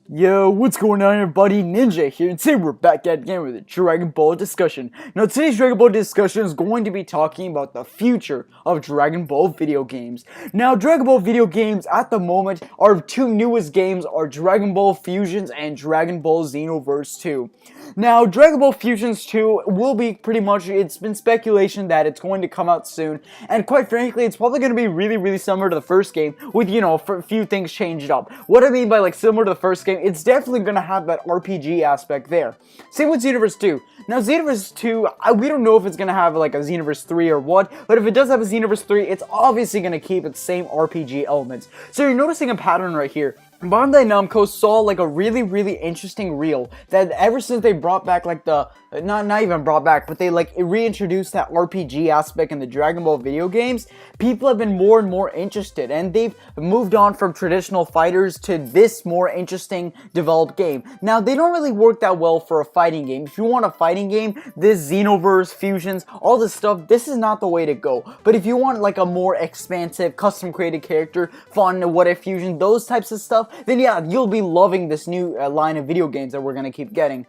Yo, what's going on everybody? Ninja here, and today we're back at it again with a Dragon Ball discussion. Now today's Dragon Ball discussion is going to be talking about the future of Dragon Ball video games. Now Dragon Ball video games at the moment, our two newest games are Dragon Ball Fusions and Dragon Ball Xenoverse 2. Now Dragon Ball Fusions 2 will be pretty much, it's been speculation that it's going to come out soon, and quite frankly it's probably going to be really similar to the first game with, you know, a few things changed up. What I mean by like similar to the first game, it's definitely going to have that RPG aspect there. Same with Xenoverse 2. Now Xenoverse 2, we don't know if it's going to have like a Xenoverse 3 or what, but if it does have a Xenoverse 3, it's obviously going to keep its same RPG elements. So you're noticing a pattern right here. Bandai Namco saw like a really interesting reel that ever since they brought back like the, not even brought back, but they like reintroduced that RPG aspect in the Dragon Ball video games, people have been more and more interested, and they've moved on from traditional fighters to this more interesting developed game. Now they don't really work that well for a fighting game. If you want a fighting game, this Xenoverse, Fusions, all this stuff, this is not the way to go. But if you want like a more expansive, custom created character, fun, what if fusion, those types of stuff, then yeah, you'll be loving this new line of video games that we're gonna keep getting.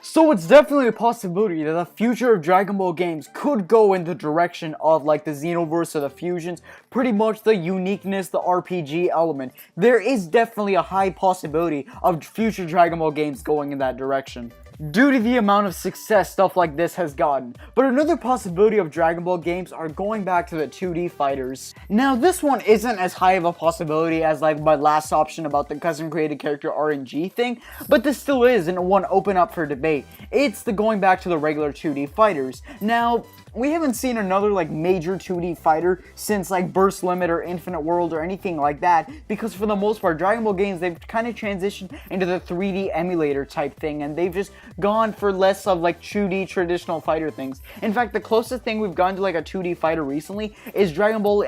So it's definitely a possibility that the future of Dragon Ball games could go in the direction of like the Xenoverse or the Fusions, pretty much the uniqueness, the RPG element. There is definitely a high possibility of future Dragon Ball games going in that direction, due to the amount of success stuff like this has gotten. But another possibility of Dragon Ball games are going back to the 2D fighters. Now this one isn't as high of a possibility as like my last option about the custom created character RNG thing, but this still is and one open up for debate. It's the going back to the regular 2D fighters. Now, we haven't seen another like major 2D fighter since like Burst Limit or Infinite World or anything like that, because for the most part Dragon Ball games, they've kind of transitioned into the 3D emulator type thing, and they've just gone for less of like 2D traditional fighter things. In fact, the closest thing we've gone to like a 2D fighter recently is Dragon Ball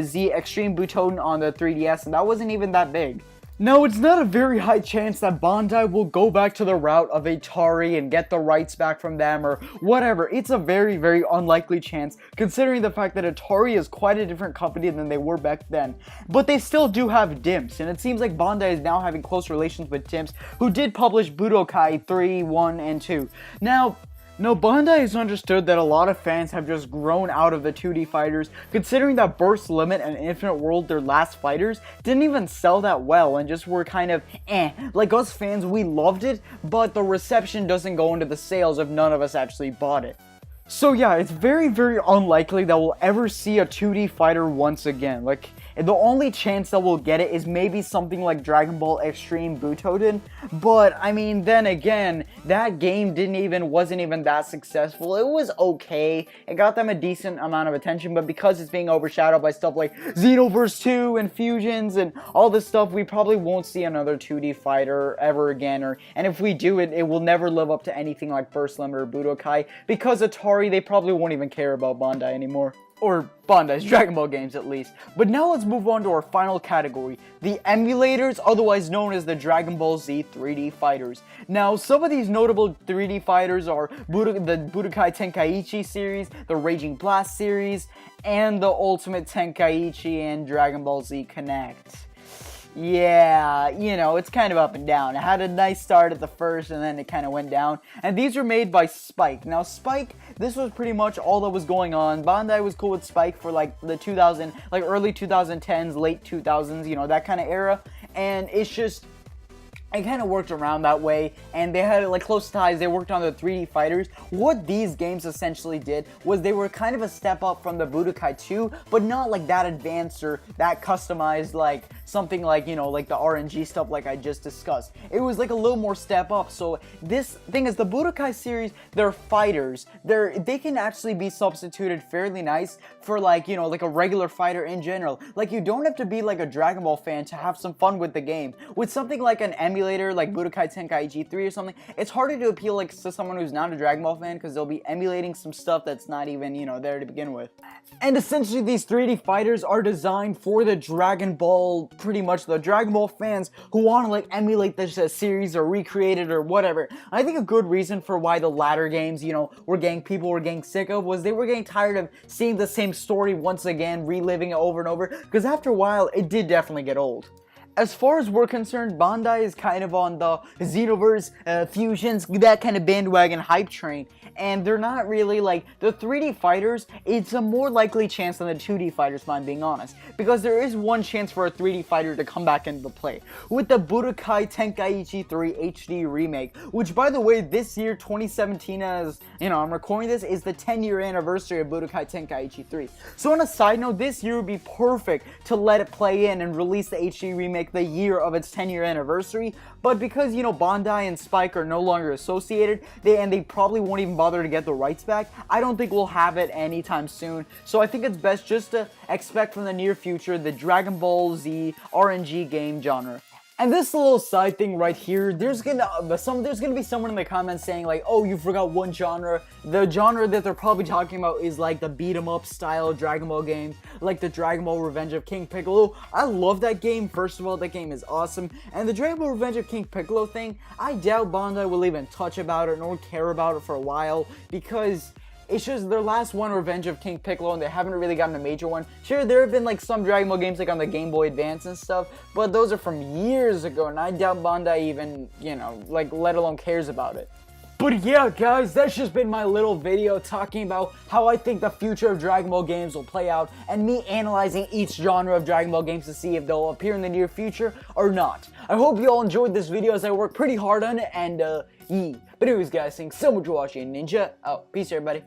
Z Extreme Butoden on the 3DS, and that wasn't even that big. Now, it's not a very high chance that Bandai will go back to the route of Atari and get the rights back from them or whatever. It's a very unlikely chance, considering the fact that Atari is quite a different company than they were back then. But they still do have Dimps, and it seems like Bandai is now having close relations with Dimps, who did publish Budokai 3, 1, and 2. Now, Bandai has understood that a lot of fans have just grown out of the 2D fighters, considering that Burst Limit and Infinite World, their last fighters, didn't even sell that well and just were kind of eh. Like us fans, we loved it, but the reception doesn't go into the sales if none of us actually bought it. So yeah, it's very unlikely that we'll ever see a 2D fighter once again. Like, the only chance that we'll get it is maybe something like Dragon Ball Extreme Butoden, but I mean, then again, that game wasn't even that successful. It was okay, it got them a decent amount of attention, but because it's being overshadowed by stuff like Xenoverse 2 and Fusions and all this stuff, we probably won't see another 2D fighter ever again, and if we do it will never live up to anything like Burst Limit or Budokai, because Atari, they probably won't even care about Bandai anymore. Or Bandai's Dragon Ball games, at least. But now let's move on to our final category, the emulators, otherwise known as the Dragon Ball Z 3D fighters. Now, some of these notable 3D fighters are the Budokai Tenkaichi series, the Raging Blast series, and the Ultimate Tenkaichi and Dragon Ball Z Connect. Yeah, you know, it's kind of up and down. It had a nice start at the first, and then it kind of went down. And these were made by Spike. Now, Spike, this was pretty much all that was going on. Bandai was cool with Spike for like the early 2010s, late 2000s, you know, that kind of era. And it's just, it kind of worked around that way, and they had like close ties. They worked on the 3D fighters. What these games essentially did was they were kind of a step up from the Budokai 2, but not like that advanced or that customized, like something like, you know, like the RNG stuff like I just discussed. It was like a little more step up. So this thing is, the Budokai series, they're fighters. They can actually be substituted fairly nice for like, you know, like a regular fighter in general. Like, you don't have to be like a Dragon Ball fan to have some fun with the game. With something like an emulator like Budokai Tenkaichi 3 or something, it's harder to appeal like to someone who's not a Dragon Ball fan, because they'll be emulating some stuff that's not even, you know, there to begin with. And essentially these 3D fighters are designed for the Dragon Ball, pretty much the Dragon Ball fans who want to like emulate this series or recreate it or whatever. I think a good reason for why the latter games, you know, people were getting sick of was they were getting tired of seeing the same story once again, reliving it over and over, because after a while it did definitely get old. As far as we're concerned, Bandai is kind of on the Xenoverse, Fusions, that kind of bandwagon hype train, and they're not really like the 3D fighters. It's a more likely chance than the 2D fighters, if I'm being honest, because there is one chance for a 3D fighter to come back into play with the Budokai Tenkaichi 3 HD remake, which, by the way, this year, 2017, as you know, I'm recording this, is the 10-year anniversary of Budokai Tenkaichi 3. So on a side note, this year would be perfect to let it play in and release the HD remake the year of its 10-year anniversary, but because, you know, Bandai and Spike are no longer associated, they probably won't even bother to get the rights back. I don't think we'll have it anytime soon, so I think it's best just to expect from the near future the Dragon Ball Z RNG game genre. And this little side thing right here, there's gonna be someone in the comments saying like, oh, you forgot one genre. The genre that they're probably talking about is like the beat 'em up style Dragon Ball games, like the Dragon Ball Revenge of King Piccolo. I love that game. First of all, that game is awesome. And the Dragon Ball Revenge of King Piccolo thing, I doubt Bandai will even touch about it nor care about it for a while, because it's just their last one, Revenge of King Piccolo, and they haven't really gotten a major one. Sure, there have been like some Dragon Ball games like on the Game Boy Advance and stuff, but those are from years ago, and I doubt Bandai even, you know, like, let alone cares about it. But yeah, guys, that's just been my little video talking about how I think the future of Dragon Ball games will play out, and me analyzing each genre of Dragon Ball games to see if they'll appear in the near future or not. I hope you all enjoyed this video, as I worked pretty hard on it, and But anyways, guys, thanks so much for watching. Ninja out. Peace, everybody.